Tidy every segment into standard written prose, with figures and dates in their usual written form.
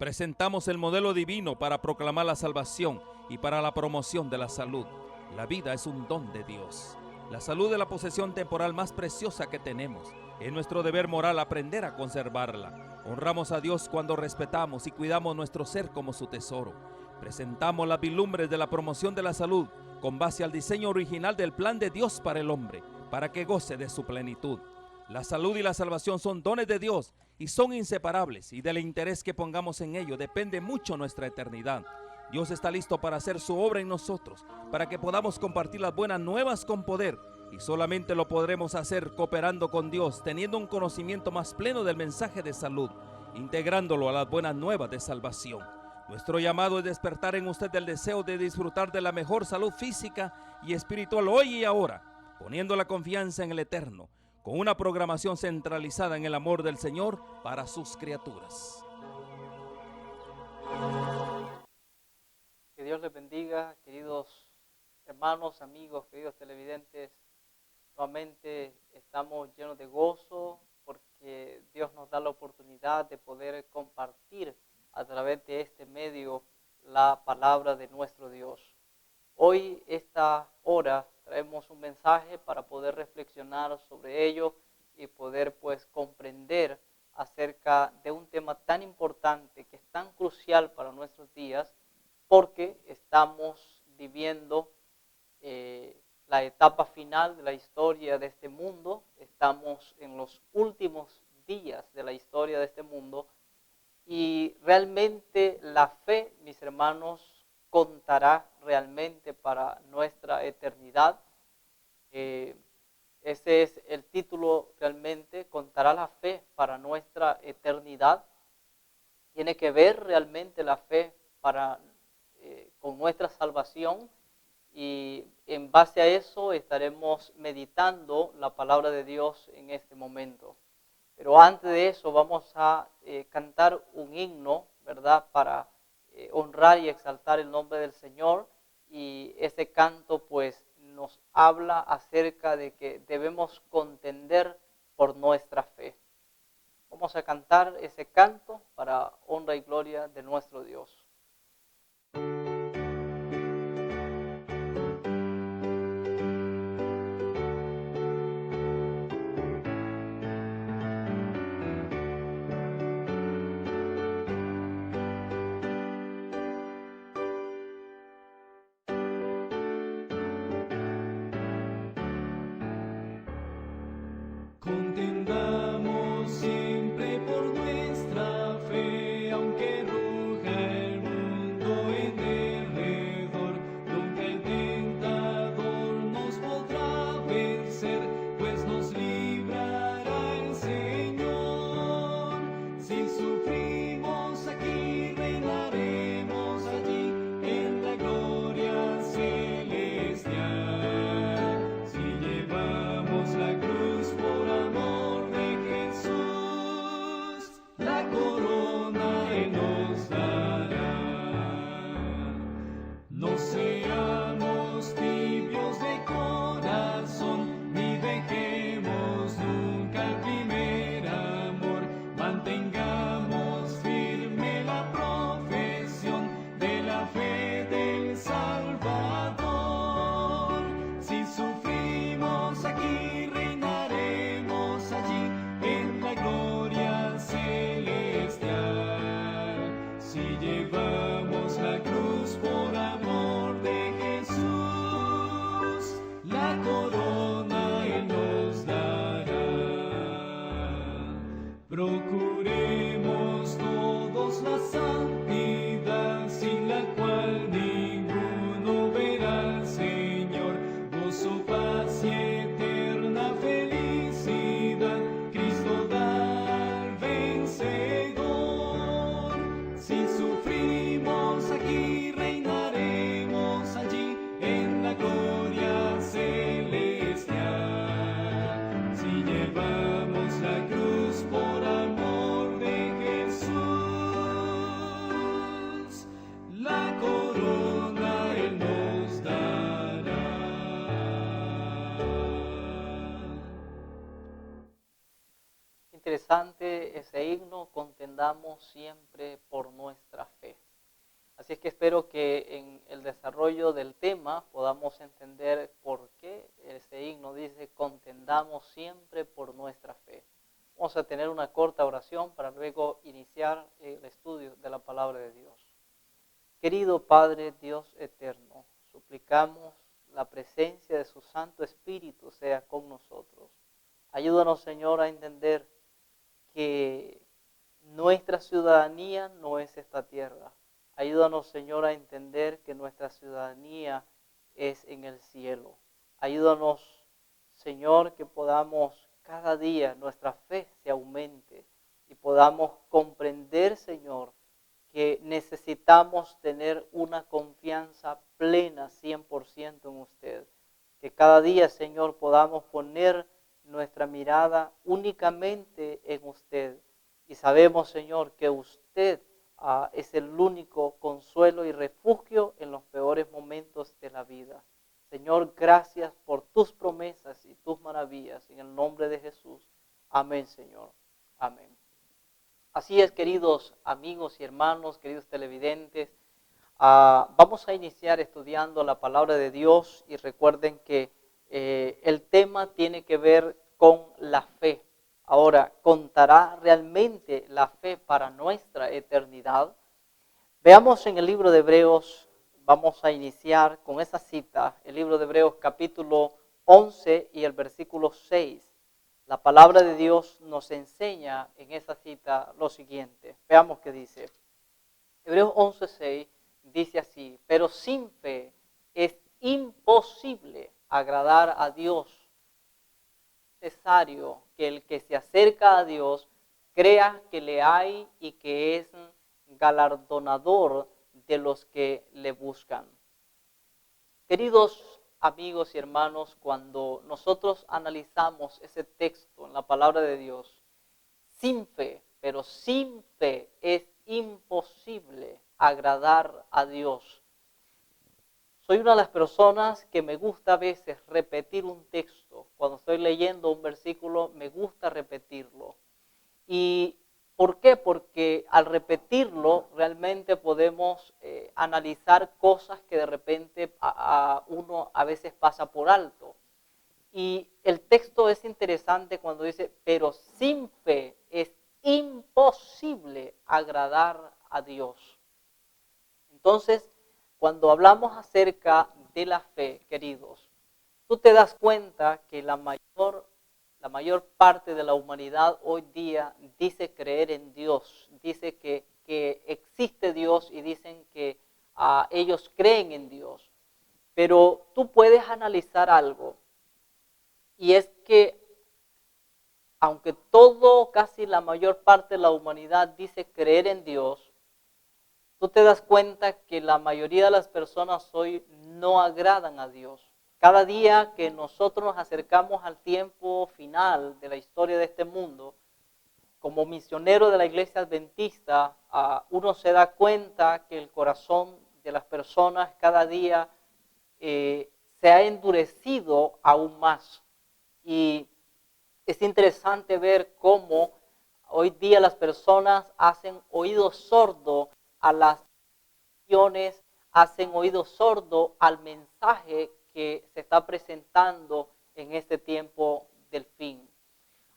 Presentamos el modelo divino para proclamar la salvación y para la promoción de la salud. La vida es un don de Dios. La salud es la posesión temporal más preciosa que tenemos. Es nuestro deber moral aprender a conservarla. Honramos a Dios cuando respetamos y cuidamos nuestro ser como su tesoro. Presentamos las vislumbres de la promoción de la salud con base al diseño original del plan de Dios para el hombre, para que goce de su plenitud. La salud y la salvación son dones de Dios y son inseparables, y del interés que pongamos en ello depende mucho nuestra eternidad. Dios está listo para hacer su obra en nosotros, para que podamos compartir las buenas nuevas con poder, y solamente lo podremos hacer cooperando con Dios, teniendo un conocimiento más pleno del mensaje de salud, integrándolo a las buenas nuevas de salvación. Nuestro llamado es despertar en usted el deseo de disfrutar de la mejor salud física y espiritual hoy y ahora, poniendo la confianza en el Eterno, con una programación centralizada en el amor del Señor para sus criaturas. Que Dios les bendiga, queridos hermanos, amigos, queridos televidentes. Nuevamente estamos llenos de gozo porque Dios nos da la oportunidad de poder compartir a través de este medio la palabra de nuestro Dios. Hoy, esta hora, traemos un mensaje para poder reflexionar sobre ello y poder comprender acerca de un tema tan importante que es tan crucial para nuestros días, porque estamos viviendo la etapa final de la historia de este mundo. Estamos en los últimos días de la historia de este mundo y realmente la fe, mis hermanos, contará realmente para nuestra eternidad. Ese es el título realmente, contará la fe para nuestra eternidad. Tiene que ver realmente la fe con nuestra salvación, y en base a eso estaremos meditando la palabra de Dios en este momento. Pero antes de eso vamos a cantar un himno, ¿verdad?, para honrar y exaltar el nombre del Señor, y ese canto nos habla acerca de que debemos contender por nuestra fe. Vamos a cantar ese canto para honra y gloria de nuestro Dios. Contendamos siempre por nuestra fe, aunque ruja el mundo en derredor. Nunca el tentador nos podrá vencer, pues nos librará el Señor. Si sufrimos aquí, reinaremos allí en la gloria celestial. Si llevamos la cruz por amor de Jesús, la corona Él nos dará. No seamos tibios de corazón, ni dejemos nunca el primer amor. Mantengamos firme la profesión de la fe del Salvador. Si sufrimos aquí, reinaremos allí en la gloria celestial. Si llevamos la cruz por amor de Jesús, la corona Él nos dará. Procuremos todos la santidad, sin la cual ninguno verá al Señor. Gozo, paz y eterna felicidad, Cristo da al vencedor. Si sufrimos aquí, reinaremos allí en la gloria celestial. Si llevamos la cruz por amor de Jesús, la corona Él nos dará. Interesante dice ese himno, contendamos siempre por nuestra fe. Así es que espero que en el desarrollo del tema podamos entender por qué ese himno dice contendamos siempre por nuestra fe. Vamos a tener una corta oración para luego iniciar el estudio de la palabra de Dios. Querido Padre Dios eterno, suplicamos la presencia de su Santo Espíritu sea con nosotros. Ayúdanos, Señor, a entender que nuestra ciudadanía no es esta tierra. Ayúdanos, Señor, a entender que nuestra ciudadanía es en el cielo. Ayúdanos, Señor, que podamos cada día nuestra fe se aumente y podamos comprender, Señor, que necesitamos tener una confianza plena 100% en usted. Que cada día, Señor, podamos poner nuestra mirada únicamente en usted. Y sabemos, Señor, que usted es el único consuelo y refugio en los peores momentos de la vida. Señor, gracias por tus promesas y tus maravillas. En el nombre de Jesús. Amén, Señor. Amén. Así es, queridos amigos y hermanos, queridos televidentes, vamos a iniciar estudiando la palabra de Dios y recuerden que el tema tiene que ver con la fe. Ahora, ¿contará realmente la fe para nuestra eternidad? Veamos en el libro de Hebreos, vamos a iniciar con esa cita, el libro de Hebreos capítulo 11 y el versículo 6. La palabra de Dios nos enseña en esa cita lo siguiente. Veamos qué dice. Hebreos 11:6 dice así: pero sin fe es imposible agradar a Dios. Es necesario que el que se acerca a Dios crea que le hay y que es galardonador de los que le buscan. Queridos amigos y hermanos, cuando nosotros analizamos ese texto en la palabra de Dios, sin fe, pero sin fe es imposible agradar a Dios. Soy una de las personas que me gusta a veces repetir un texto. Cuando estoy leyendo un versículo, me gusta repetirlo. ¿Y por qué? Porque al repetirlo realmente podemos analizar cosas que de repente uno a veces pasa por alto. Y el texto es interesante cuando dice, pero sin fe es imposible agradar a Dios. Entonces, cuando hablamos acerca de la fe, queridos, tú te das cuenta que la mayor parte de la humanidad hoy día dice creer en Dios, dice que existe Dios y dicen que ellos creen en Dios. Pero tú puedes analizar algo, y es que aunque casi la mayor parte de la humanidad dice creer en Dios, tú te das cuenta que la mayoría de las personas hoy no agradan a Dios. Cada día que nosotros nos acercamos al tiempo final de la historia de este mundo, como misionero de la iglesia adventista, uno se da cuenta que el corazón de las personas cada día se ha endurecido aún más. Y es interesante ver cómo hoy día las personas hacen oído sordo a las acciones, hacen oído sordo al mensaje que se está presentando en este tiempo del fin.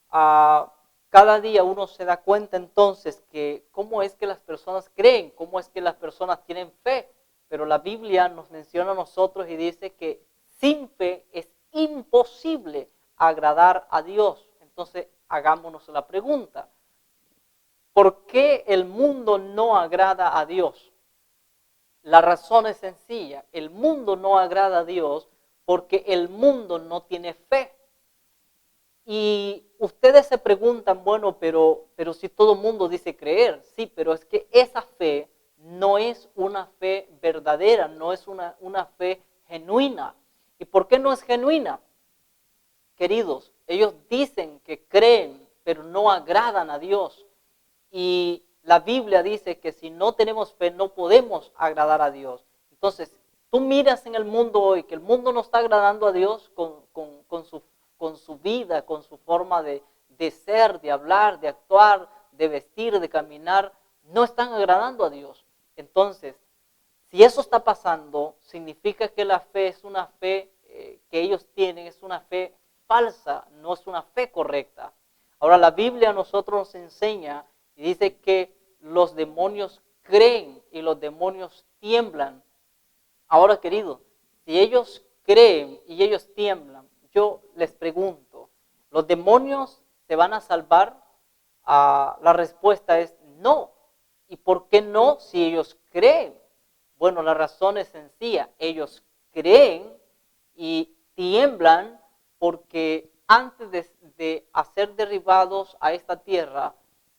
Cada día uno se da cuenta entonces que cómo es que las personas creen, cómo es que las personas tienen fe, pero la Biblia nos menciona a nosotros y dice que sin fe es imposible agradar a Dios. Entonces hagámonos la pregunta, ¿por qué el mundo no agrada a Dios? La razón es sencilla, el mundo no agrada a Dios porque el mundo no tiene fe. Y ustedes se preguntan, bueno, pero si todo el mundo dice creer, sí, pero es que esa fe no es una fe verdadera, no es una fe genuina. ¿Y por qué no es genuina? Queridos, ellos dicen que creen, pero no agradan a Dios. Y la Biblia dice que si no tenemos fe no podemos agradar a Dios. Entonces, tú miras en el mundo hoy que el mundo no está agradando a Dios con su vida, con su forma de ser, de hablar, de actuar, de vestir, de caminar, no están agradando a Dios. Entonces, si eso está pasando, significa que la fe es una fe que ellos tienen, es una fe falsa, no es una fe correcta. Ahora la Biblia a nosotros nos enseña y dice que los demonios creen y los demonios tiemblan. Ahora, querido, si ellos creen y ellos tiemblan, yo les pregunto, ¿los demonios se van a salvar? La respuesta es no. ¿Y por qué no si ellos creen? Bueno, la razón es sencilla. Ellos creen y tiemblan porque antes de ser derribados a esta tierra,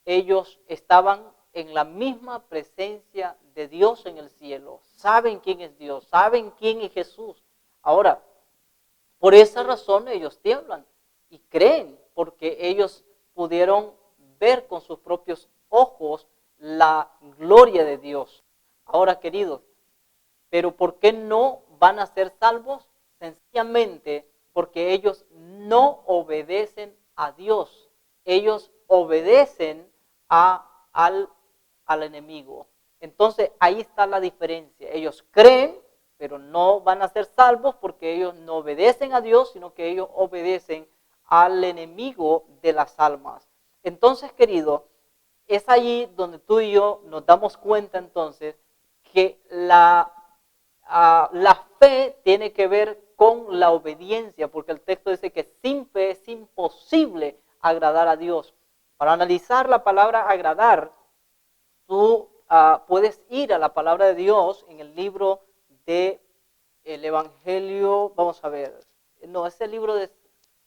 ellos estaban en la misma presencia de Dios en el cielo. Saben quién es Dios, saben quién es Jesús. Ahora, por esa razón ellos tiemblan y creen, porque ellos pudieron ver con sus propios ojos la gloria de Dios. Ahora, queridos, ¿pero por qué no van a ser salvos? Sencillamente porque ellos no obedecen a Dios. Ellos obedecen al enemigo. Entonces, ahí está la diferencia. Ellos creen, pero no van a ser salvos porque ellos no obedecen a Dios, sino que ellos obedecen al enemigo de las almas. Entonces, querido, es allí donde tú y yo nos damos cuenta entonces que la fe tiene que ver con la obediencia, porque el texto dice que sin fe es imposible agradar a Dios. Para analizar la palabra agradar, tú puedes ir a la palabra de Dios en el libro de el Evangelio, vamos a ver, no, es el libro de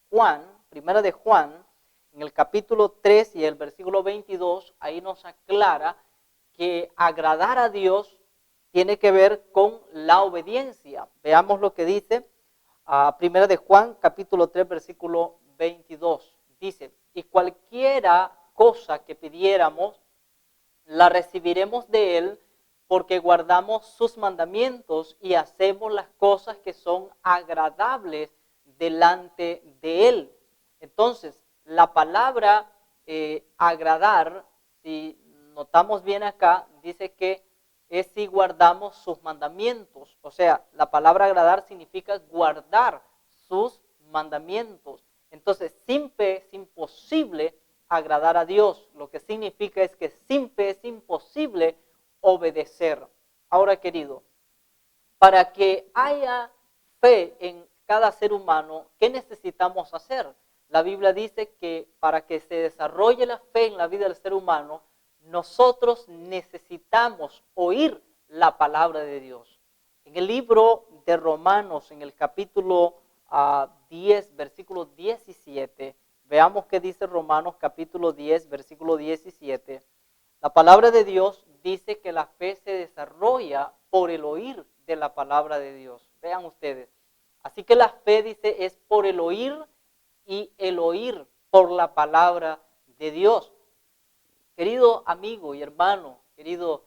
Juan, primera de Juan, en el capítulo 3 y el versículo 22, ahí nos aclara que agradar a Dios tiene que ver con la obediencia. Veamos lo que dice primera de Juan, capítulo 3, versículo 22. Dice, y cualquiera cosa que pidiéramos, la recibiremos de Él, porque guardamos sus mandamientos y hacemos las cosas que son agradables delante de Él. Entonces, la palabra agradar, si notamos bien acá, dice que es si guardamos sus mandamientos. O sea, la palabra agradar significa guardar sus mandamientos. Entonces, sin fe es imposible agradar a Dios. Lo que significa es que sin fe es imposible obedecer. Ahora, querido, para que haya fe en cada ser humano, ¿qué necesitamos hacer? La Biblia dice que para que se desarrolle la fe en la vida del ser humano, nosotros necesitamos oír la palabra de Dios. En el libro de Romanos, en el capítulo 10, versículo 17, veamos qué dice Romanos capítulo 10, versículo 17. La palabra de Dios dice que la fe se desarrolla por el oír de la palabra de Dios. Vean ustedes. Así que la fe, dice, es por el oír y el oír por la palabra de Dios. Querido amigo y hermano, querido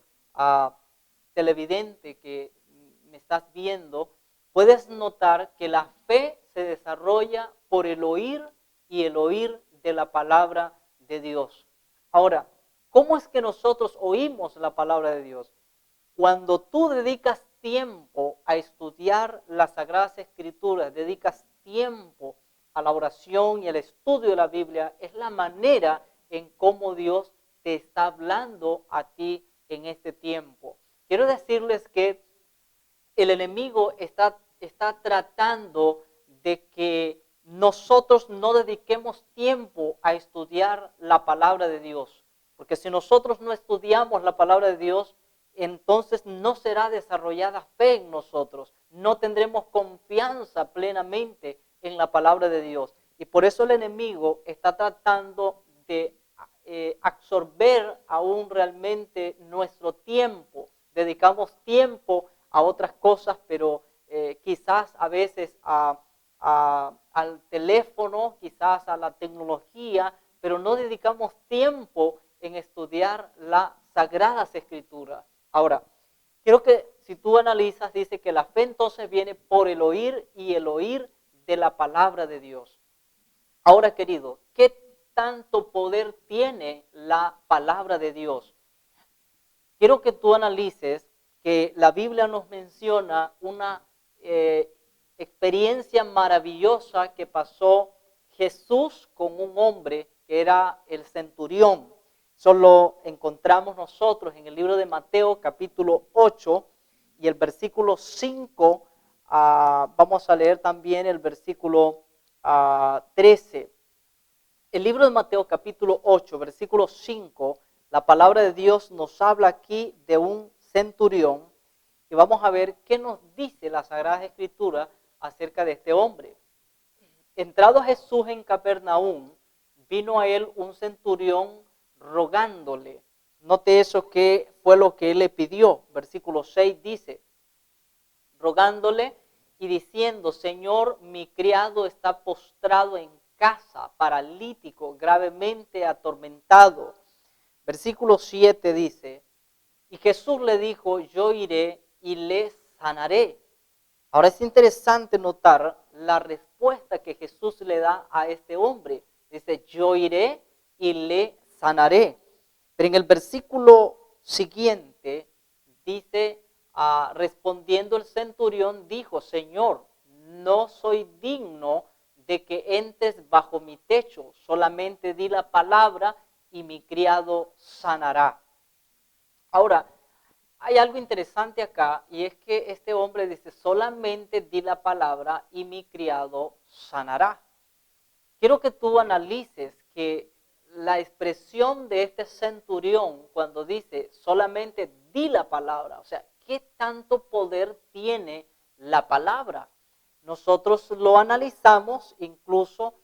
televidente que me estás viendo, puedes notar que la fe se desarrolla por el oír y el oír de la palabra de Dios. Ahora, ¿cómo es que nosotros oímos la palabra de Dios? Cuando tú dedicas tiempo a estudiar las Sagradas Escrituras, dedicas tiempo a la oración y al estudio de la Biblia, es la manera en cómo Dios te está hablando a ti en este tiempo. Quiero decirles que el enemigo está tratando de que nosotros no dediquemos tiempo a estudiar la palabra de Dios. Porque si nosotros no estudiamos la palabra de Dios, entonces no será desarrollada fe en nosotros. No tendremos confianza plenamente en la palabra de Dios. Y por eso el enemigo está tratando de absorber aún realmente nuestro tiempo. Dedicamos tiempo a otras cosas, pero quizás a veces al teléfono, quizás a la tecnología, pero no dedicamos tiempo en estudiar las Sagradas Escrituras. Ahora, quiero que si tú analizas, dice que la fe entonces viene por el oír y el oír de la palabra de Dios. Ahora, querido, ¿qué tanto poder tiene la palabra de Dios? Quiero que tú analices que la Biblia nos menciona una experiencia maravillosa que pasó Jesús con un hombre que era el centurión. Eso lo encontramos nosotros en el libro de Mateo capítulo 8 y el versículo 5. Vamos a leer también el versículo 13. El libro de Mateo capítulo 8, versículo 5, la palabra de Dios nos habla aquí de un centurión y vamos a ver qué nos dice la Sagrada Escritura acerca de este hombre. Entrado Jesús en Capernaum, vino a él un centurión rogándole. Note eso, que fue lo que él le pidió. Versículo 6 dice, rogándole y diciendo, Señor, mi criado está postrado en casa, paralítico, gravemente atormentado. Versículo 7 dice, y Jesús le dijo, yo iré y le sanaré. Ahora es interesante notar la respuesta que Jesús le da a este hombre. Dice, yo iré y le sanaré. Pero en el versículo siguiente dice, respondiendo el centurión, dijo, Señor, no soy digno de que entres bajo mi techo, solamente di la palabra y mi criado sanará. Ahora, hay algo interesante acá y es que este hombre dice, solamente di la palabra y mi criado sanará. Quiero que tú analices que la expresión de este centurión cuando dice solamente di la palabra, o sea, ¿qué tanto poder tiene la palabra? Nosotros lo analizamos incluso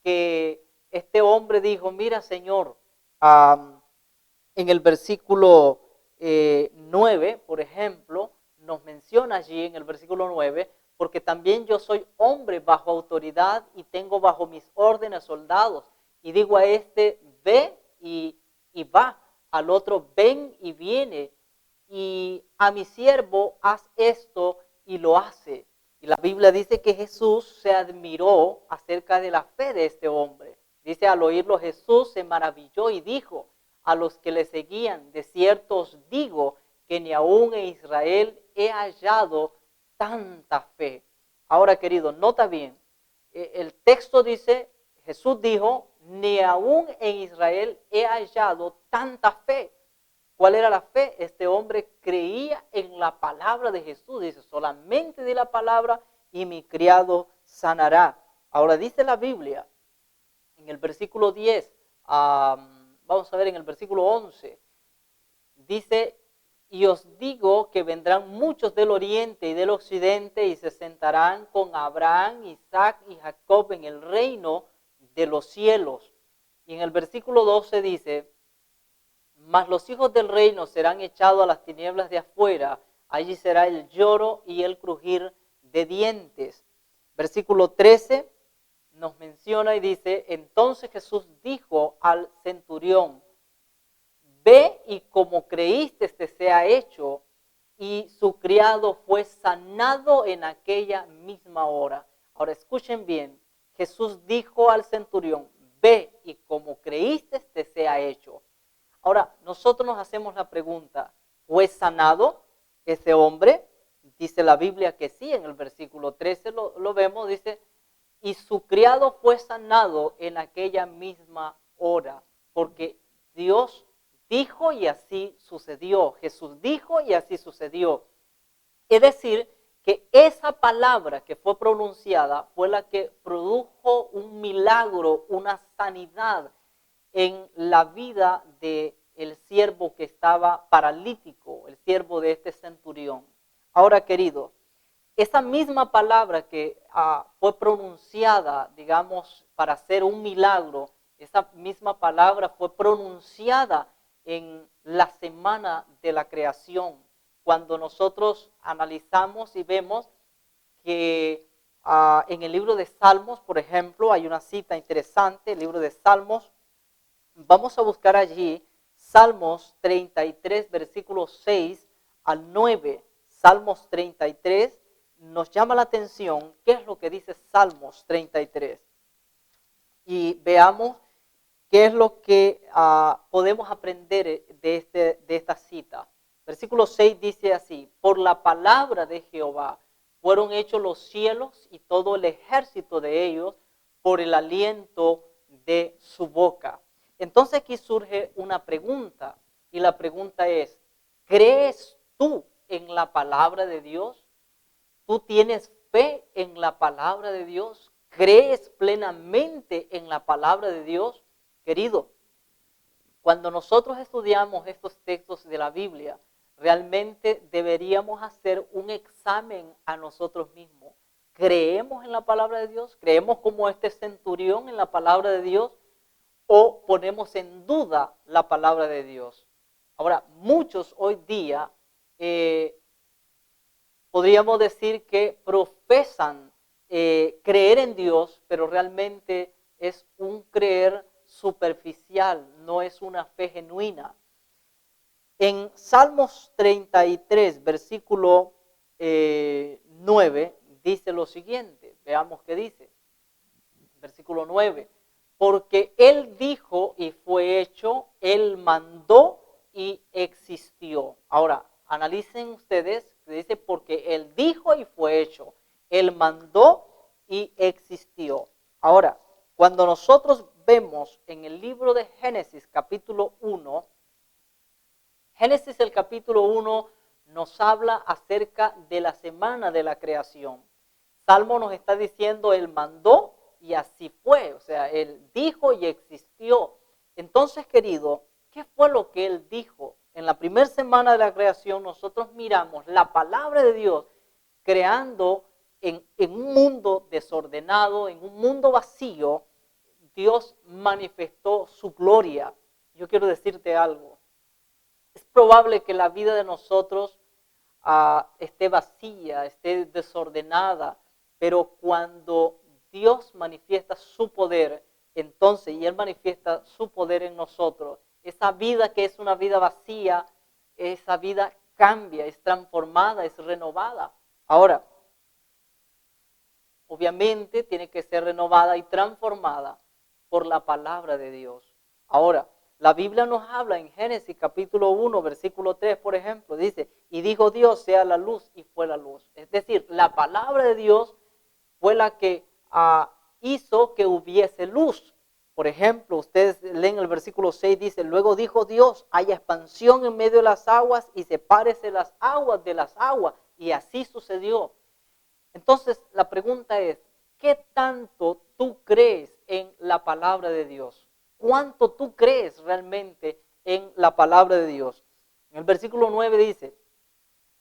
que este hombre dijo, mira Señor, en el versículo 9, por ejemplo, nos menciona allí en el versículo 9, porque también yo soy hombre bajo autoridad y tengo bajo mis órdenes soldados. Y digo a este, ve y va, al otro, ven y viene, y a mi siervo, haz esto y lo hace. Y la Biblia dice que Jesús se admiró acerca de la fe de este hombre. Dice, al oírlo Jesús se maravilló y dijo a los que le seguían, de cierto os digo que ni aún en Israel he hallado tanta fe. Ahora, querido, nota bien, el texto dice, Jesús dijo, ni aún en Israel he hallado tanta fe. ¿Cuál era la fe? Este hombre creía en la palabra de Jesús. Dice, solamente di la palabra y mi criado sanará. Ahora dice la Biblia, en el versículo 10, vamos a ver en el versículo 11, dice, y os digo que vendrán muchos del oriente y del occidente y se sentarán con Abraham, Isaac y Jacob en el reino de los cielos. Y en el versículo 12 dice, mas los hijos del reino serán echados a las tinieblas de afuera, allí será el lloro y el crujir de dientes. Versículo 13 nos menciona y dice, entonces Jesús dijo al centurión, ve y como creíste te sea hecho, y su criado fue sanado en aquella misma hora. Ahora escuchen bien, Jesús dijo al centurión, ve y como creíste te sea hecho. Ahora, nosotros nos hacemos la pregunta, ¿fue sanado ese hombre? Dice la Biblia que sí, en el versículo 13 lo vemos, dice, y su criado fue sanado en aquella misma hora, porque Dios dijo y así sucedió. Jesús dijo y así sucedió. Es decir, que esa palabra que fue pronunciada fue la que produjo un milagro, una sanidad en la vida del siervo que estaba paralítico, el siervo de este centurión. Ahora, querido, esa misma palabra que fue pronunciada, digamos, para hacer un milagro, esa misma palabra fue pronunciada en la semana de la creación. Cuando nosotros analizamos y vemos que en el libro de Salmos, por ejemplo, hay una cita interesante, el libro de Salmos, vamos a buscar allí Salmos 33, versículos 6 al 9. Salmos 33 nos llama la atención qué es lo que dice Salmos 33. Y veamos ¿qué es lo que podemos aprender de esta cita? Versículo 6 dice así: por la palabra de Jehová fueron hechos los cielos y todo el ejército de ellos por el aliento de su boca. Entonces aquí surge una pregunta, y la pregunta es: ¿crees tú en la palabra de Dios? ¿Tú tienes fe en la palabra de Dios? ¿Crees plenamente en la palabra de Dios? Querido, cuando nosotros estudiamos estos textos de la Biblia, realmente deberíamos hacer un examen a nosotros mismos. ¿Creemos en la palabra de Dios? ¿Creemos como este centurión en la palabra de Dios? ¿O ponemos en duda la palabra de Dios? Ahora, muchos hoy día podríamos decir que profesan creer en Dios, pero realmente es un creer superficial, no es una fe genuina. En Salmos 33, versículo 9, dice lo siguiente. Veamos qué dice. Versículo 9. Porque Él dijo y fue hecho, Él mandó y existió. Ahora, analicen ustedes, dice porque Él dijo y fue hecho, Él mandó y existió. Ahora, cuando nosotros vemos en el libro de Génesis capítulo 1, Génesis el capítulo 1 nos habla acerca de la semana de la creación. Salmo nos está diciendo Él mandó y así fue, o sea, Él dijo y existió. Entonces, querido, ¿qué fue lo que Él dijo? En la primera semana de la creación nosotros miramos la palabra de Dios creando en un mundo desordenado, en un mundo vacío. Dios manifestó su gloria. Yo quiero decirte algo. Es probable que la vida de nosotros esté vacía, esté desordenada, pero cuando Dios manifiesta su poder, entonces, y Él manifiesta su poder en nosotros, esa vida que es una vida vacía, esa vida cambia, es transformada, es renovada. Ahora, obviamente tiene que ser renovada y transformada por la palabra de Dios. Ahora, la Biblia nos habla en Génesis capítulo 1, versículo 3, por ejemplo, dice, y dijo Dios, sea la luz, y fue la luz. Es decir, la palabra de Dios fue la que hizo que hubiese luz. Por ejemplo, ustedes leen el versículo 6, dice, luego dijo Dios, haya expansión en medio de las aguas y sepárese las aguas de las aguas. Y así sucedió. Entonces, la pregunta es, ¿qué tanto tú crees en la palabra de Dios? ¿Cuánto tú crees realmente en la palabra de Dios? En el versículo 9 dice,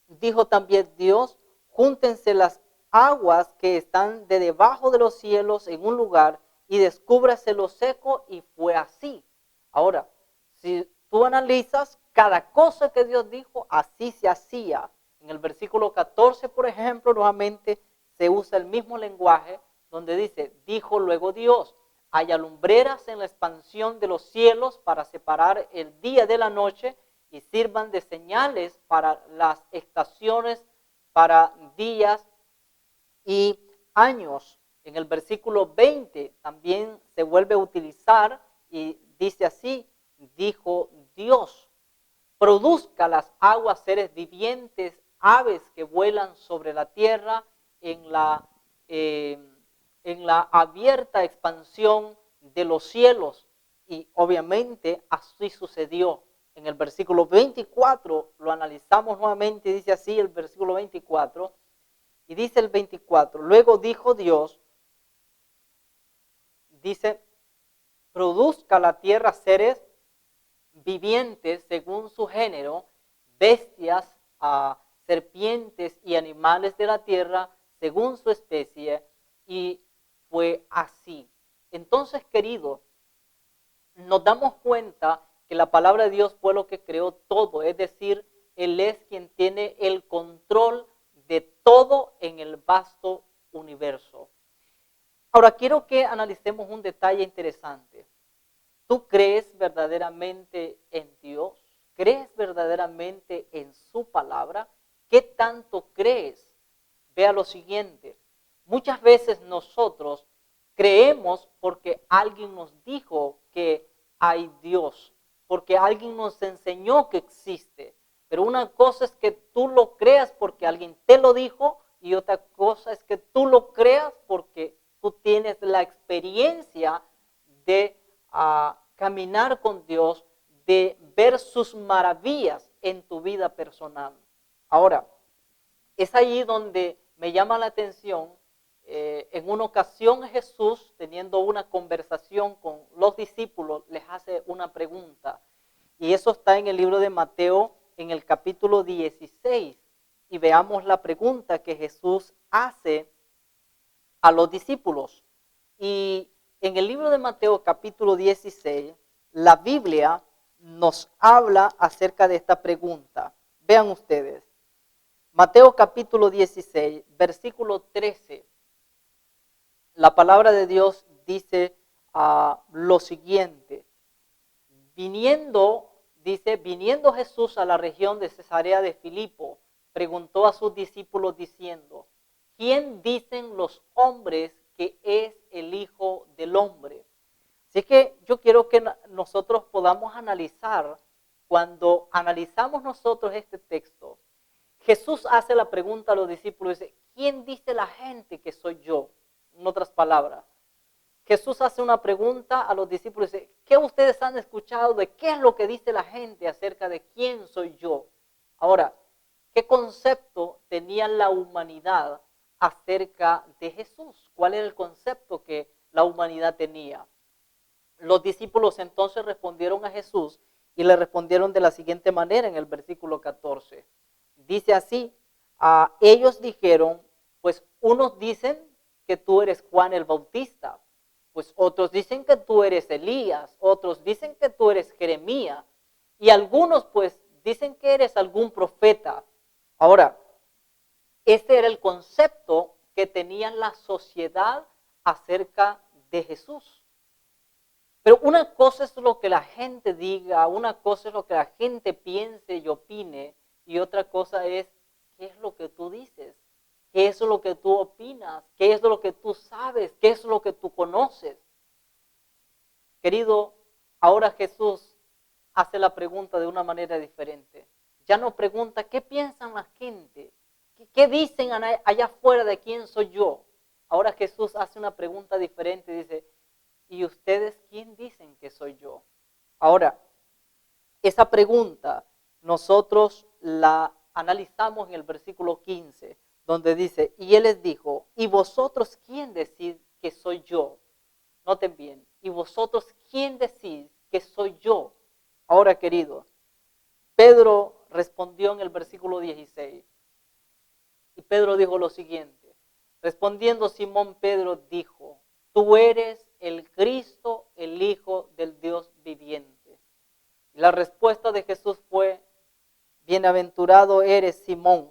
dijo también Dios, júntense las aguas que están de debajo de los cielos en un lugar y descúbrase lo seco, y fue así. Ahora, si tú analizas cada cosa que Dios dijo, así se hacía. En el versículo 14, por ejemplo, nuevamente se usa el mismo lenguaje donde dice, dijo luego Dios, haya lumbreras en la expansión de los cielos para separar el día de la noche y sirvan de señales para las estaciones, para días y años. En el versículo 20 también se vuelve a utilizar y dice así, dijo Dios, produzca las aguas seres vivientes, aves que vuelan sobre la tierra en la abierta expansión de los cielos. Y obviamente así sucedió. En el versículo 24 lo analizamos nuevamente, dice así el versículo 24, y dice el 24, luego dijo Dios, dice, produzca la tierra seres vivientes según su género, bestias, serpientes y animales de la tierra según su especie, y fue así. Entonces, querido, nos damos cuenta que la palabra de Dios fue lo que creó todo, es decir, Él es quien tiene el control de todo en el vasto universo. Ahora, quiero que analicemos un detalle interesante. ¿Tú crees verdaderamente en Dios? ¿Crees verdaderamente en su palabra? ¿Qué tanto crees? Vea lo siguiente. Muchas veces nosotros creemos porque alguien nos dijo que hay Dios, porque alguien nos enseñó que existe. Pero una cosa es que tú lo creas porque alguien te lo dijo y otra cosa es que tú lo creas porque tú tienes la experiencia de caminar con Dios, de ver sus maravillas en tu vida personal. Ahora, es allí donde me llama la atención. En una ocasión Jesús, teniendo una conversación con los discípulos, les hace una pregunta. Y eso está en el libro de Mateo, en el capítulo 16. Y veamos la pregunta que Jesús hace a los discípulos. Y en el libro de Mateo, capítulo 16, la Biblia nos habla acerca de esta pregunta. Vean ustedes. Mateo capítulo 16, versículo 13. La palabra de Dios dice lo siguiente. Viniendo Jesús a la región de Cesarea de Filipo, preguntó a sus discípulos diciendo, ¿quién dicen los hombres que es el Hijo del Hombre? Así que yo quiero que nosotros podamos analizar, cuando analizamos nosotros este texto, Jesús hace la pregunta a los discípulos, dice, ¿quién dice la gente que soy yo? En otras palabras, Jesús hace una pregunta a los discípulos, dice, ¿qué ustedes han escuchado de qué es lo que dice la gente acerca de quién soy yo? Ahora, ¿qué concepto tenía la humanidad acerca de Jesús? ¿Cuál era el concepto que la humanidad tenía? Los discípulos entonces respondieron a Jesús y le respondieron de la siguiente manera en el versículo 14. Dice así, ellos dijeron, pues unos dicen que tú eres Juan el Bautista, pues otros dicen que tú eres Elías, otros dicen que tú eres Jeremías, y algunos pues dicen que eres algún profeta. Ahora, ese era el concepto que tenía la sociedad acerca de Jesús. Pero una cosa es lo que la gente diga, una cosa es lo que la gente piense y opine, y otra cosa es qué es lo que tú dices, qué es lo que tú opinas, qué es lo que tú sabes, qué es lo que tú conoces. Querido, ahora Jesús hace la pregunta de una manera diferente. Ya no pregunta qué piensan la gente, qué dicen allá afuera de quién soy yo. Ahora Jesús hace una pregunta diferente y dice, ¿y ustedes quién dicen que soy yo? Ahora, esa pregunta nosotros la analizamos en el versículo 15, donde dice, y él les dijo, ¿y vosotros quién decís que soy yo? Noten bien, ¿y vosotros quién decís que soy yo? Ahora, querido, Pedro respondió en el versículo 16, y Pedro dijo lo siguiente, respondiendo Simón Pedro dijo, tú eres el Cristo, el Hijo del Dios viviente. Y la respuesta de Jesús fue, bienaventurado eres Simón,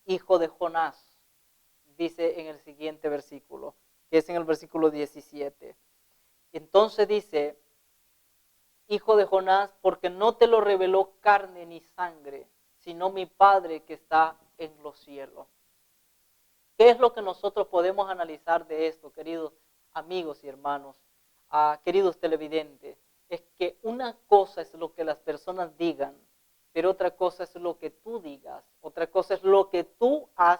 hijo de Jonás, dice en el siguiente versículo, que es en el versículo 17. Entonces dice, hijo de Jonás, porque no te lo reveló carne ni sangre, sino mi Padre que está en los cielos. ¿Qué es lo que nosotros podemos analizar de esto, queridos amigos y hermanos, queridos televidentes? Es que una cosa es lo que las personas digan, pero otra cosa es lo que tú digas, otra cosa es lo que tú has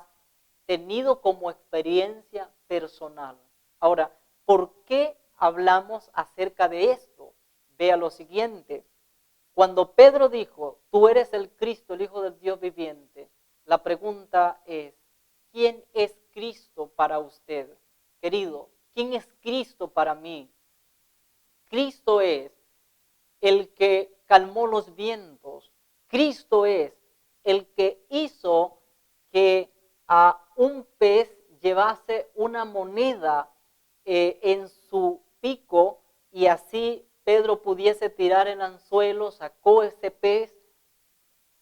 tenido como experiencia personal. Ahora, ¿por qué hablamos acerca de esto? Vea lo siguiente, cuando Pedro dijo, tú eres el Cristo, el Hijo del Dios viviente, la pregunta es, ¿quién es Cristo para usted? Querido, ¿quién es Cristo para mí? Cristo es el que calmó los vientos. Cristo es el que hizo que a un pez llevase una moneda en su pico y así Pedro pudiese tirar el anzuelo, sacó ese pez,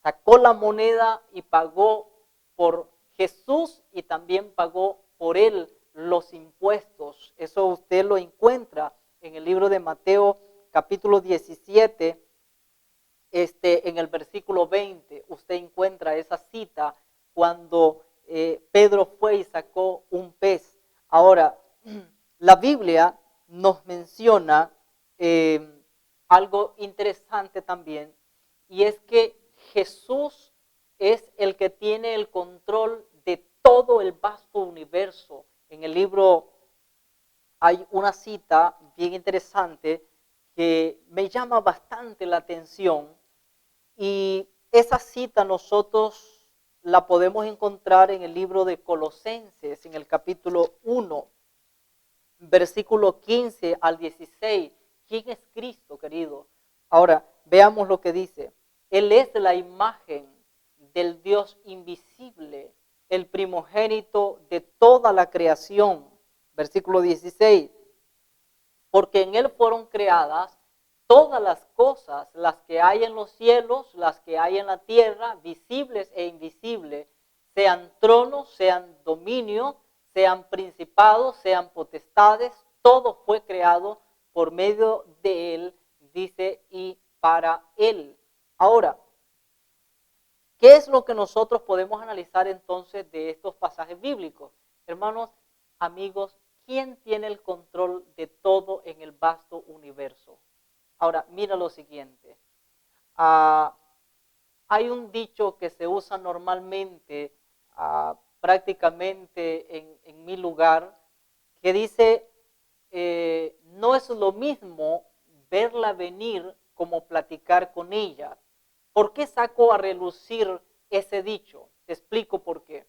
sacó la moneda y pagó por Jesús y también pagó por él los impuestos. Eso usted lo encuentra en el libro de Mateo capítulo 17, en el versículo 20. Usted encuentra esa cita cuando Pedro fue y sacó un pez. Ahora, la Biblia nos menciona algo interesante también, y es que Jesús es el que tiene el control de todo el vasto universo. En el libro hay una cita bien interesante que me llama bastante la atención, y esa cita nosotros la podemos encontrar en el libro de Colosenses, en el capítulo 1, versículo 15 al 16. ¿Quién es Cristo, querido? Ahora, veamos lo que dice. Él es la imagen del Dios invisible, el primogénito de toda la creación. Versículo 16. Porque en Él fueron creadas todas las cosas, las que hay en los cielos, las que hay en la tierra, visibles e invisibles, sean tronos, sean dominios, sean principados, sean potestades, todo fue creado por medio de Él, dice, y para Él. Ahora, ¿qué es lo que nosotros podemos analizar entonces de estos pasajes bíblicos? Hermanos, amigos, ¿quién tiene el control de todo en el vasto universo? Ahora, mira lo siguiente. Hay un dicho que se usa normalmente, prácticamente en mi lugar, que dice, no es lo mismo verla venir como platicar con ella. ¿Por qué saco a relucir ese dicho? Te explico por qué.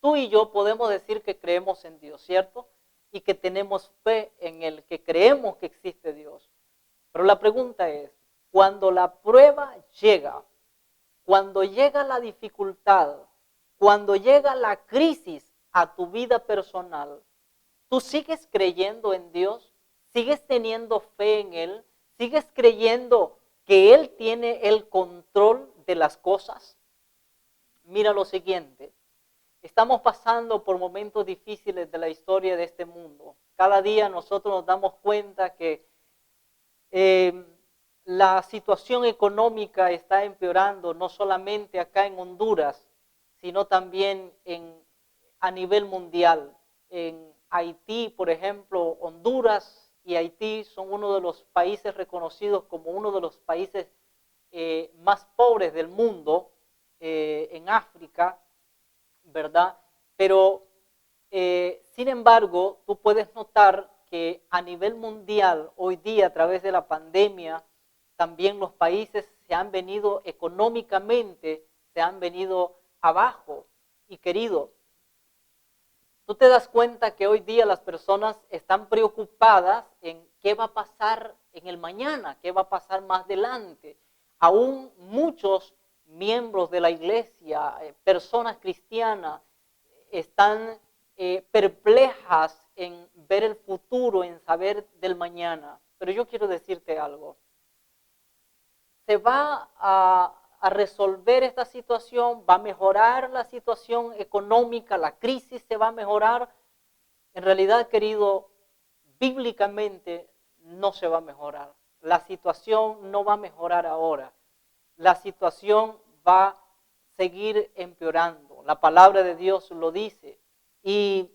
Tú y yo podemos decir que creemos en Dios, ¿cierto? Y que tenemos fe en Él, que creemos que existe Dios. Pero la pregunta es, cuando la prueba llega, cuando llega la dificultad, cuando llega la crisis a tu vida personal, ¿tú sigues creyendo en Dios? ¿Sigues teniendo fe en Él? ¿Sigues creyendo que Él tiene el control de las cosas? Mira lo siguiente. Estamos pasando por momentos difíciles de la historia de este mundo. Cada día nosotros nos damos cuenta que la situación económica está empeorando, no solamente acá en Honduras, sino también a nivel mundial. En Haití, por ejemplo, Honduras y Haití son uno de los países reconocidos como uno de los países más pobres del mundo, en África, ¿verdad? Pero, sin embargo, tú puedes notar que a nivel mundial, hoy día, a través de la pandemia, también los países se han venido económicamente, se han venido abajo. Y querido, tú te das cuenta que hoy día las personas están preocupadas en qué va a pasar en el mañana, qué va a pasar más adelante. Aún muchos miembros de la iglesia, personas cristianas, están perplejas en ver el futuro, en saber del mañana. Pero yo quiero decirte algo. Se va a resolver esta situación, va a mejorar la situación económica, la crisis se va a mejorar. En realidad, querido, bíblicamente no se va a mejorar. La situación no va a mejorar ahora. La situación va a seguir empeorando. La palabra de Dios lo dice. Y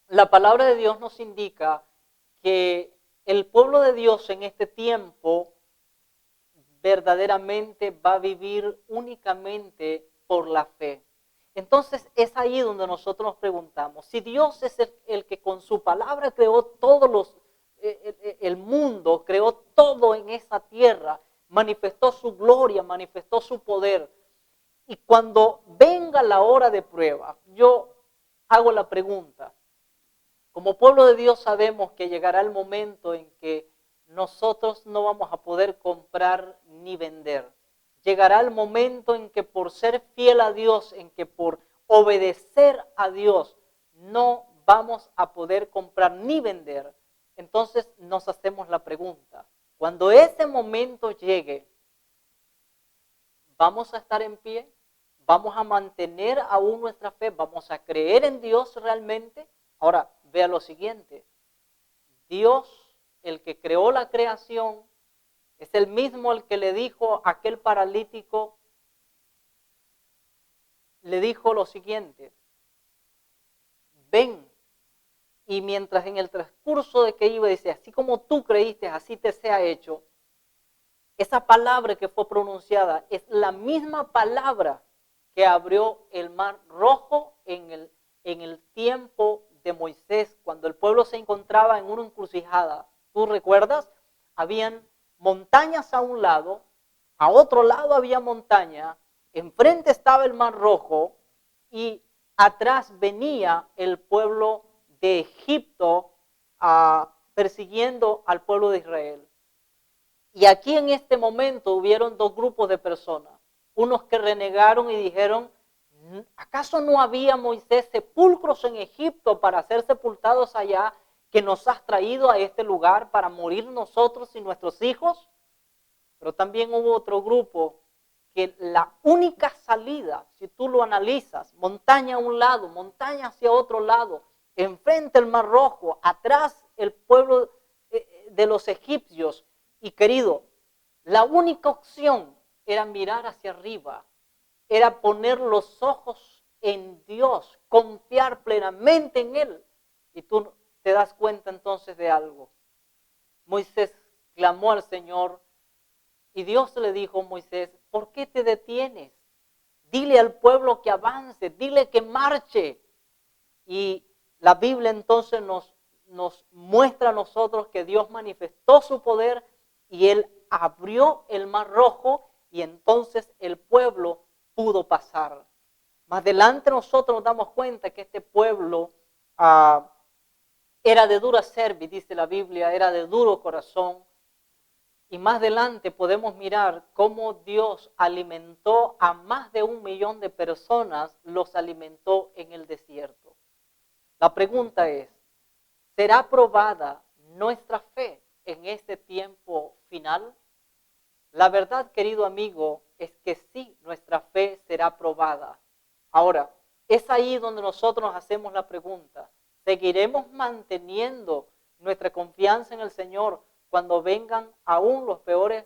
la palabra de Dios nos indica que el pueblo de Dios en este tiempo verdaderamente va a vivir únicamente por la fe. Entonces es ahí donde nosotros nos preguntamos, si Dios es el que con su palabra creó el mundo, creó todo en esa tierra, manifestó su gloria, manifestó su poder, y cuando venga la hora de prueba, yo hago la pregunta, como pueblo de Dios sabemos que llegará el momento en que nosotros no vamos a poder comprar ni vender. Llegará el momento en que por ser fiel a Dios, en que por obedecer a Dios, no vamos a poder comprar ni vender. Entonces nos hacemos la pregunta, cuando ese momento llegue, ¿vamos a estar en pie? ¿Vamos a mantener aún nuestra fe? ¿Vamos a creer en Dios realmente? Ahora, vea lo siguiente. Dios, el que creó la creación, es el mismo el que le dijo a aquel paralítico, le dijo lo siguiente, ven. Y mientras en el transcurso de que iba, dice, así como tú creíste, así te sea hecho. Esa palabra que fue pronunciada es la misma palabra que abrió el mar rojo en el tiempo de Moisés, cuando el pueblo se encontraba en una encrucijada. ¿Tú recuerdas? Habían montañas a un lado, a otro lado había montaña, enfrente estaba el mar rojo y atrás venía el pueblo de Egipto persiguiendo al pueblo de Israel. Y aquí en este momento hubieron dos grupos de personas. Unos que renegaron y dijeron, ¿acaso no había, Moisés, sepulcros en Egipto para ser sepultados allá, que nos has traído a este lugar para morir nosotros y nuestros hijos? Pero también hubo otro grupo que la única salida, si tú lo analizas, montaña a un lado, montaña hacia otro lado, enfrente el Mar Rojo, atrás el pueblo de los egipcios. Y querido, la única opción era mirar hacia arriba, era poner los ojos en Dios, confiar plenamente en Él. Y tú te das cuenta entonces de algo. Moisés clamó al Señor y Dios le dijo a Moisés, ¿por qué te detienes? Dile al pueblo que avance, dile que marche. Y la Biblia entonces nos muestra a nosotros que Dios manifestó su poder y Él abrió el Mar Rojo y entonces el pueblo pudo pasar. Más adelante nosotros nos damos cuenta que este pueblo era de dura cerviz, dice la Biblia, era de duro corazón. Y más adelante podemos mirar cómo Dios alimentó a más de 1 millón de personas, los alimentó en el desierto. La pregunta es, ¿será probada nuestra fe en este tiempo final? La verdad, querido amigo, es que sí, nuestra fe será probada. Ahora, es ahí donde nosotros nos hacemos la pregunta, ¿seguiremos manteniendo nuestra confianza en el Señor cuando vengan aún los peores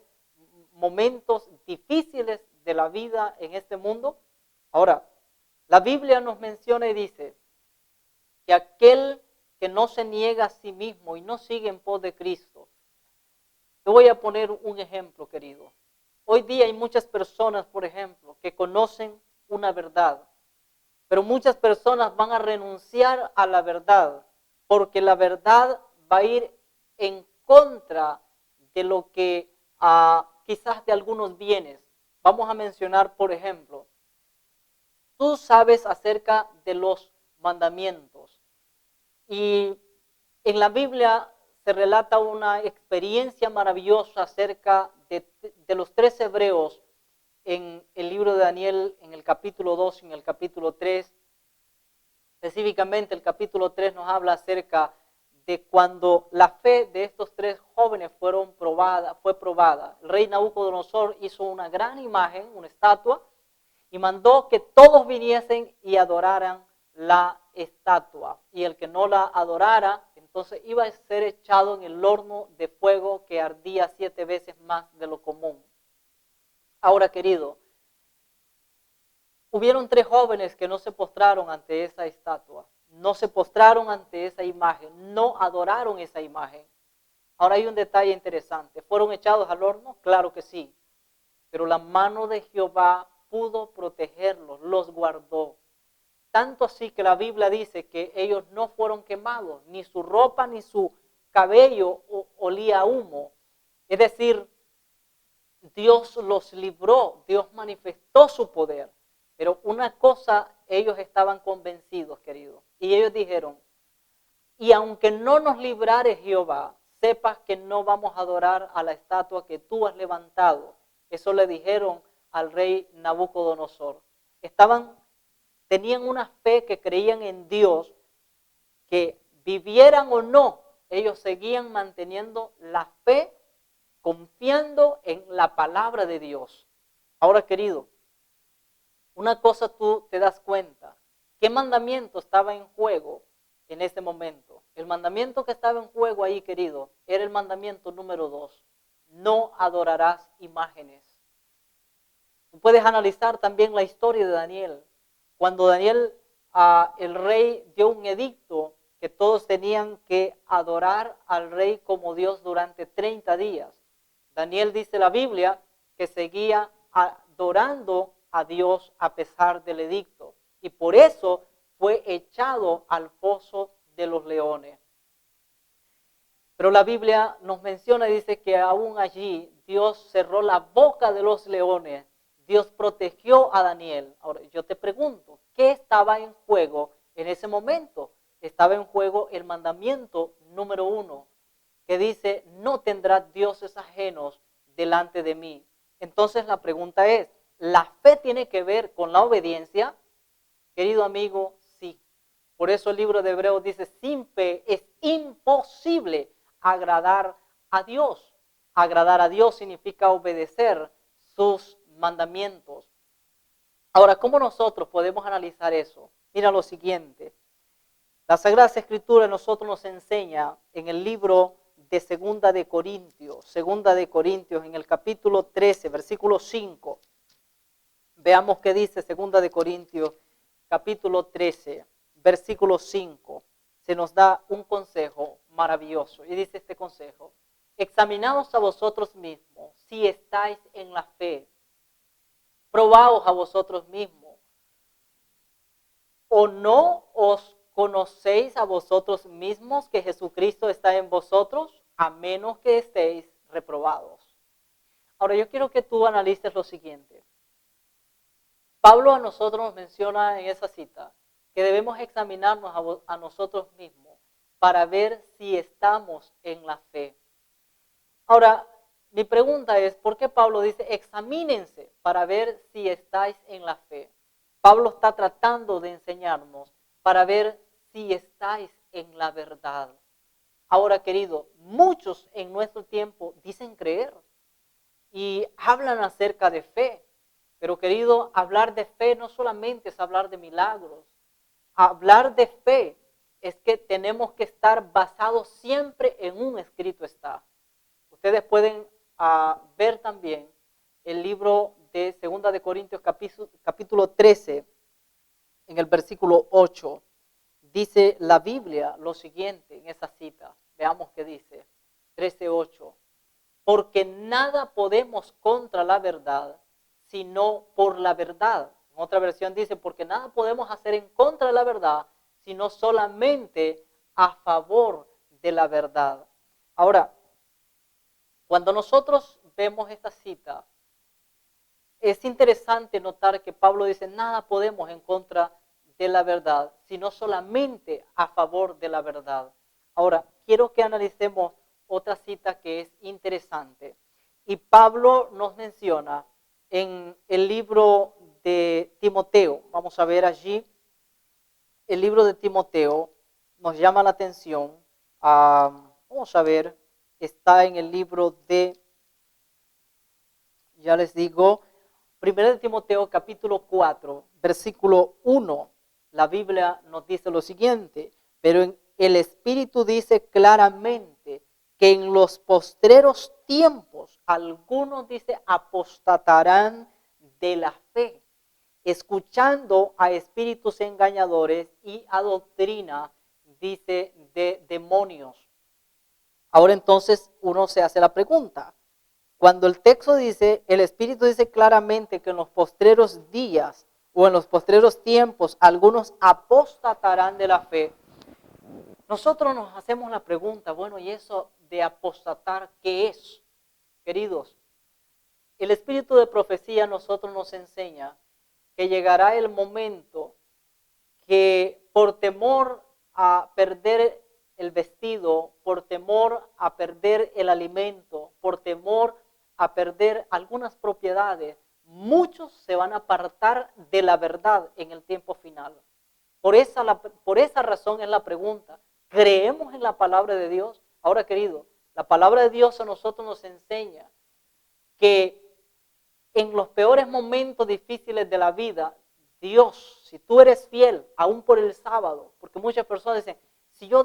momentos difíciles de la vida en este mundo? Ahora, la Biblia nos menciona y dice que aquel que no se niega a sí mismo y no sigue en pos de Cristo. Te voy a poner un ejemplo, querido. Hoy día hay muchas personas, por ejemplo, que conocen una verdad, pero muchas personas van a renunciar a la verdad porque la verdad va a ir en contra de lo que quizás de algunos bienes. Vamos a mencionar, por ejemplo, tú sabes acerca de los mandamientos y en la Biblia se relata una experiencia maravillosa acerca de los 3 hebreos en el libro de Daniel, en el capítulo 2 y en el capítulo 3. Específicamente el capítulo 3 nos habla acerca de cuando la fe de estos 3 jóvenes fue probada. El rey Nabucodonosor hizo una gran imagen, una estatua, y mandó que todos viniesen y adoraran la estatua. Y el que no la adorara, entonces iba a ser echado en el horno de fuego que ardía 7 veces más de lo común. Ahora, querido, hubieron 3 jóvenes que no se postraron ante esa estatua, no se postraron ante esa imagen, no adoraron esa imagen. Ahora hay un detalle interesante, ¿fueron echados al horno? Claro que sí, pero la mano de Jehová pudo protegerlos, los guardó. Tanto así que la Biblia dice que ellos no fueron quemados, ni su ropa ni su cabello olía a humo. Es decir, Dios los libró, Dios manifestó su poder. Pero una cosa, ellos estaban convencidos, queridos. Y ellos dijeron, y aunque no nos librare Jehová, sepas que no vamos a adorar a la estatua que tú has levantado. Eso le dijeron al rey Nabucodonosor. Tenían una fe que creían en Dios, que vivieran o no, ellos seguían manteniendo la fe, confiando en la palabra de Dios. Ahora, querido, una cosa tú te das cuenta, ¿qué mandamiento estaba en juego en ese momento? El mandamiento que estaba en juego ahí, querido, era el mandamiento número 2. No adorarás imágenes. Tú puedes analizar también la historia de Daniel. Cuando Daniel, el rey, dio un edicto que todos tenían que adorar al rey como Dios durante 30 días. Daniel, dice la Biblia, que seguía adorando a Dios a pesar del edicto. Y por eso fue echado al foso de los leones. Pero la Biblia nos menciona y dice que aún allí Dios cerró la boca de los leones. Dios protegió a Daniel. Ahora yo te pregunto, ¿qué estaba en juego en ese momento? Estaba en juego el mandamiento número 1, que dice, no tendrás dioses ajenos delante de mí. Entonces la pregunta es, ¿la fe tiene que ver con la obediencia? Querido amigo, sí. Por eso el libro de Hebreos dice, sin fe es imposible agradar a Dios. Agradar a Dios significa obedecer sus mandamientos. Ahora, ¿cómo nosotros podemos analizar eso? Mira lo siguiente. La Sagrada Escritura a nosotros nos enseña en el libro de Segunda de Corintios en el capítulo 13, versículo 5. Veamos qué dice Segunda de Corintios, capítulo 13, versículo 5. Se nos da un consejo maravilloso. Y dice este consejo, examinaos a vosotros mismos si estáis en la fe. Probaos a vosotros mismos. ¿O no os conocéis a vosotros mismos que Jesucristo está en vosotros, a menos que estéis reprobados? Ahora yo quiero que tú analices lo siguiente. Pablo a nosotros nos menciona en esa cita que debemos examinarnos a nosotros mismos para ver si estamos en la fe. Ahora, mi pregunta es, ¿por qué Pablo dice examínense para ver si estáis en la fe? Pablo está tratando de enseñarnos para ver si estáis en la verdad. Ahora, querido, muchos en nuestro tiempo dicen creer y hablan acerca de fe. Pero, querido, hablar de fe no solamente es hablar de milagros. Hablar de fe es que tenemos que estar basados siempre en un escrito está. Ustedes pueden ver también el libro de Segunda de Corintios capítulo 13, en el versículo 8. Dice la Biblia lo siguiente en esa cita. Veamos qué dice. 13:8. Porque nada podemos contra la verdad, sino por la verdad. En otra versión dice, porque nada podemos hacer en contra de la verdad, sino solamente a favor de la verdad. Ahora, cuando nosotros vemos esta cita, es interesante notar que Pablo dice, nada podemos en contra de la verdad, sino solamente a favor de la verdad. Ahora, quiero que analicemos otra cita que es interesante. Y Pablo nos menciona en el libro de Timoteo. Vamos a ver allí, el libro de Timoteo nos llama la atención. Vamos a ver, está en el libro de, ya les digo, 1 de Timoteo capítulo 4, versículo 1. La Biblia nos dice lo siguiente, pero el Espíritu dice claramente que en los postreros tiempos algunos, dice, apostatarán de la fe, escuchando a espíritus engañadores y a doctrina, dice, de demonios. Ahora entonces uno se hace la pregunta, cuando el texto dice, el Espíritu dice claramente que en los postreros días o en los postreros tiempos algunos apostatarán de la fe, nosotros nos hacemos la pregunta, bueno, ¿y eso de apostatar qué es? Queridos, el espíritu de profecía a nosotros nos enseña que llegará el momento que por temor a perder el vestido, por temor a perder el alimento, por temor a perder algunas propiedades, muchos se van a apartar de la verdad en el tiempo final. Por esa razón es la pregunta. ¿Creemos en la palabra de Dios? Ahora, querido, la palabra de Dios a nosotros nos enseña que en los peores momentos difíciles de la vida, Dios, si tú eres fiel, aún por el sábado, porque muchas personas dicen, si yo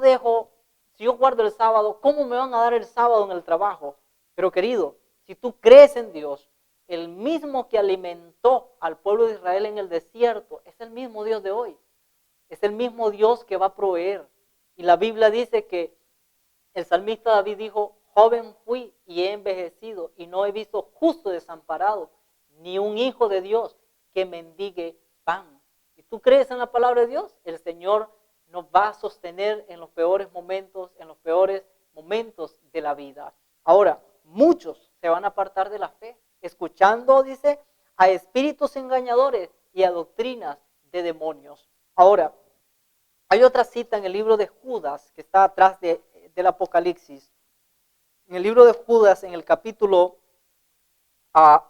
guardo el sábado, ¿cómo me van a dar el sábado en el trabajo? Pero querido, si tú crees en Dios, el mismo que alimentó al pueblo de Israel en el desierto, es el mismo Dios de hoy. Es el mismo Dios que va a proveer. Y la Biblia dice que el salmista David dijo, joven fui y he envejecido y no he visto justo desamparado, ni un hijo de Dios que mendigue pan. ¿Y tú crees en la palabra de Dios? El Señor nos va a sostener en los peores momentos, de la vida. Ahora, muchos se van a apartar de la fe, escuchando, dice, a espíritus engañadores y a doctrinas de demonios. Ahora, hay otra cita en el libro de Judas que está atrás del Apocalipsis. En el libro de Judas, en el capítulo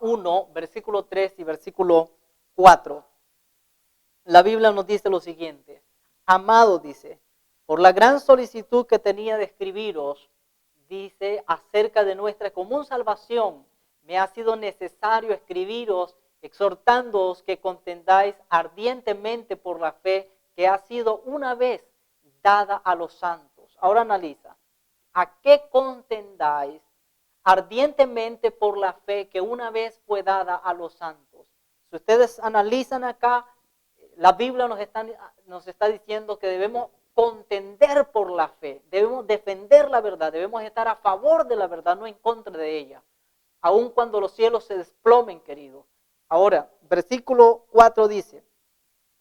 1, versículo 3 y versículo 4, la Biblia nos dice lo siguiente. Amado, dice, por la gran solicitud que tenía de escribiros, dice, acerca de nuestra común salvación, me ha sido necesario escribiros, exhortándoos que contendáis ardientemente por la fe que ha sido una vez dada a los santos. Ahora analiza, ¿a qué contendáis ardientemente por la fe que una vez fue dada a los santos? Si ustedes analizan acá, la Biblia nos está diciendo que debemos contender por la fe, debemos defender la verdad, debemos estar a favor de la verdad, no en contra de ella, aun cuando los cielos se desplomen, querido. Ahora, versículo 4 dice,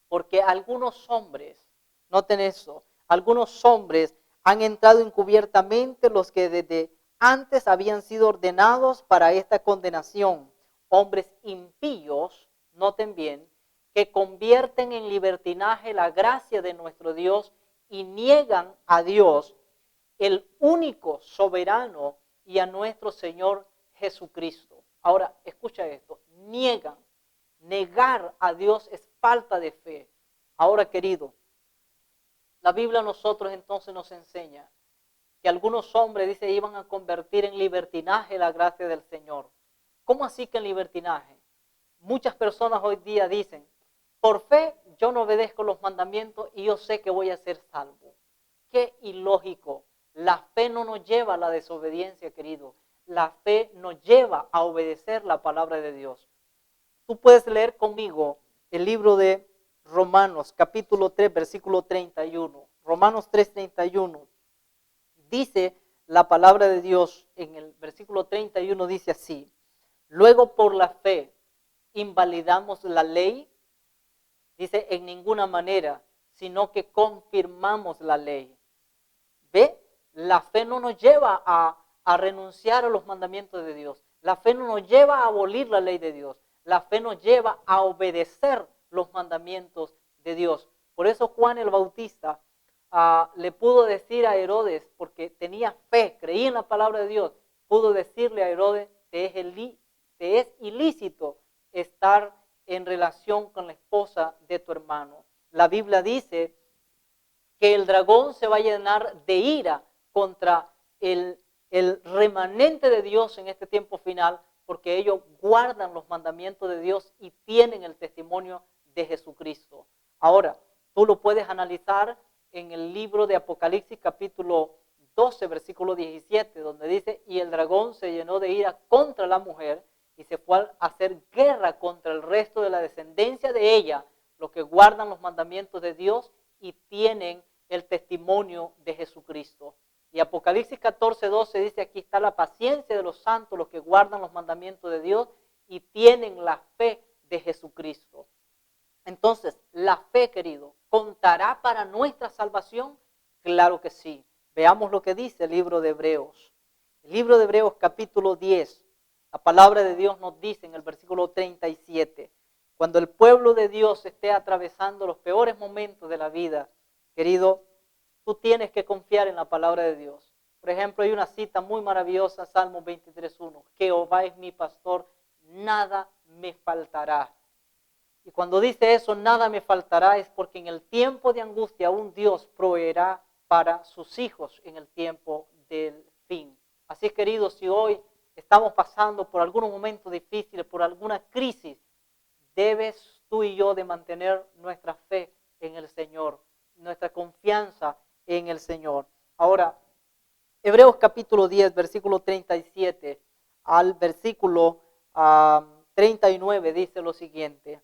porque algunos hombres, noten eso, algunos hombres han entrado encubiertamente, los que desde antes habían sido ordenados para esta condenación, hombres impíos, noten bien, que convierten en libertinaje la gracia de nuestro Dios y niegan a Dios, el único soberano, y a nuestro Señor Jesucristo. Ahora, escucha esto, niegan. Negar a Dios es falta de fe. Ahora, querido, la Biblia a nosotros entonces nos enseña que algunos hombres, dice, iban a convertir en libertinaje la gracia del Señor. ¿Cómo así que en libertinaje? Muchas personas hoy día dicen, por fe yo no obedezco los mandamientos y yo sé que voy a ser salvo. Qué ilógico. La fe no nos lleva a la desobediencia, querido. La fe nos lleva a obedecer la palabra de Dios. Tú puedes leer conmigo el libro de Romanos, capítulo 3, versículo 31. Romanos 3, 31. Dice la palabra de Dios en el versículo 31, dice así. Luego por la fe invalidamos la ley. Dice en ninguna manera, sino que confirmamos la ley. ¿Ve? La fe no nos lleva a renunciar a los mandamientos de Dios. La fe no nos lleva a abolir la ley de Dios. La fe nos lleva a obedecer los mandamientos de Dios. Por eso Juan el Bautista le pudo decir a Herodes, porque tenía fe, creía en la palabra de Dios, pudo decirle a Herodes, te es ilícito estar en relación con la esposa de tu hermano. La Biblia dice que el dragón se va a llenar de ira contra el remanente de Dios en este tiempo final, porque ellos guardan los mandamientos de Dios y tienen el testimonio de Jesucristo. Ahora, tú lo puedes analizar en el libro de Apocalipsis capítulo 12, versículo 17, donde dice, y el dragón se llenó de ira contra la mujer y se fue a hacer guerra contra el resto de la descendencia de ella, los que guardan los mandamientos de Dios y tienen el testimonio de Jesucristo. Y Apocalipsis 14, 12 dice, aquí está la paciencia de los santos, los que guardan los mandamientos de Dios y tienen la fe de Jesucristo. Entonces, la fe, querido, ¿contará para nuestra salvación? Claro que sí. Veamos lo que dice el libro de Hebreos. El libro de Hebreos capítulo 10, la palabra de Dios nos dice en el versículo 37, cuando el pueblo de Dios esté atravesando los peores momentos de la vida, querido, tú tienes que confiar en la palabra de Dios. Por ejemplo, hay una cita muy maravillosa, Salmo 23:1. Jehová es mi pastor, nada me faltará. Y cuando dice eso, nada me faltará, es porque en el tiempo de angustia un Dios proveerá para sus hijos en el tiempo del fin. Así, queridos, si hoy estamos pasando por algunos momentos difíciles, por alguna crisis, debes tú y yo de mantener nuestra fe en el Señor, nuestra confianza en el Señor. Ahora, Hebreos capítulo 10, versículo 37 al versículo 39 dice lo siguiente,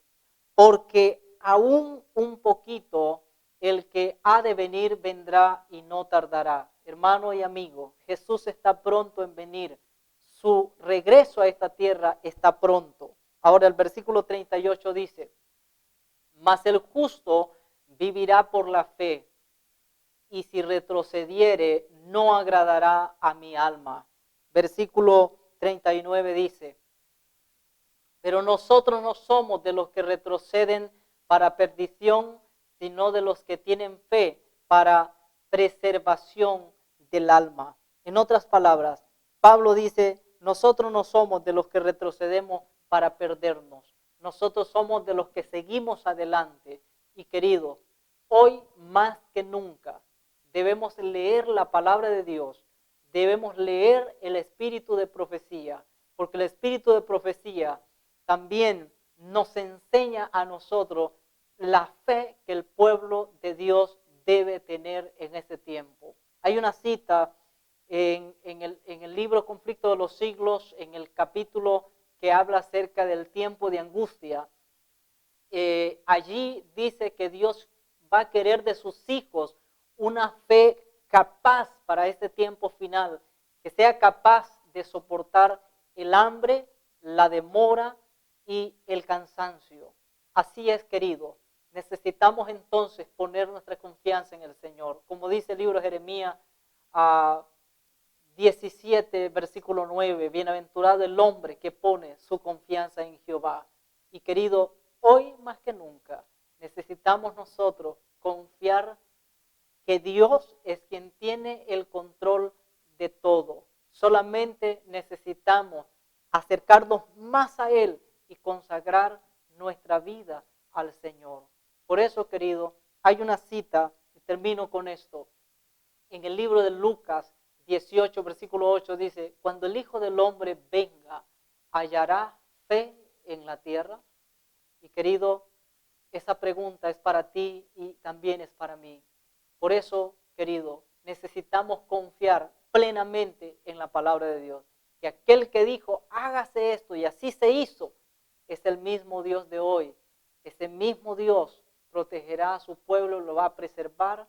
porque aún un poquito el que ha de venir vendrá y no tardará. Hermano y amigo, Jesús está pronto en venir. Su regreso a esta tierra está pronto. Ahora el versículo 38 dice, mas el justo vivirá por la fe, y si retrocediere, no agradará a mi alma. Versículo 39 dice, pero nosotros no somos de los que retroceden para perdición, sino de los que tienen fe para preservación del alma. En otras palabras, Pablo dice, nosotros no somos de los que retrocedemos para perdernos. Nosotros somos de los que seguimos adelante. Y querido, hoy más que nunca debemos leer la palabra de Dios. Debemos leer el espíritu de profecía, porque el espíritu de profecía también nos enseña a nosotros la fe que el pueblo de Dios debe tener en ese tiempo. Hay una cita en el libro Conflicto de los Siglos, en el capítulo que habla acerca del tiempo de angustia. Allí dice que Dios va a querer de sus hijos una fe capaz para este tiempo final, que sea capaz de soportar el hambre, la demora y el cansancio. Así es, querido. Necesitamos entonces poner nuestra confianza en el Señor. Como dice el libro de Jeremías 17, versículo 9, bienaventurado el hombre que pone su confianza en Jehová. Y querido, hoy más que nunca necesitamos nosotros confiar que Dios es quien tiene el control de todo. Solamente necesitamos acercarnos más a Él y consagrar nuestra vida al Señor. Por eso, querido, hay una cita, y termino con esto, en el libro de Lucas 18, versículo 8, dice, cuando el Hijo del Hombre venga, ¿hallará fe en la tierra? Y querido, esa pregunta es para ti y también es para mí. Por eso, querido, necesitamos confiar plenamente en la palabra de Dios. Que aquel que dijo, hágase esto y así se hizo, es el mismo Dios de hoy. Ese mismo Dios protegerá a su pueblo, lo va a preservar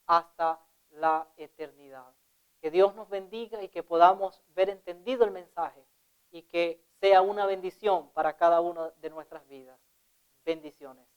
hasta la eternidad. Que Dios nos bendiga y que podamos ver entendido el mensaje y que sea una bendición para cada una de nuestras vidas. Bendiciones.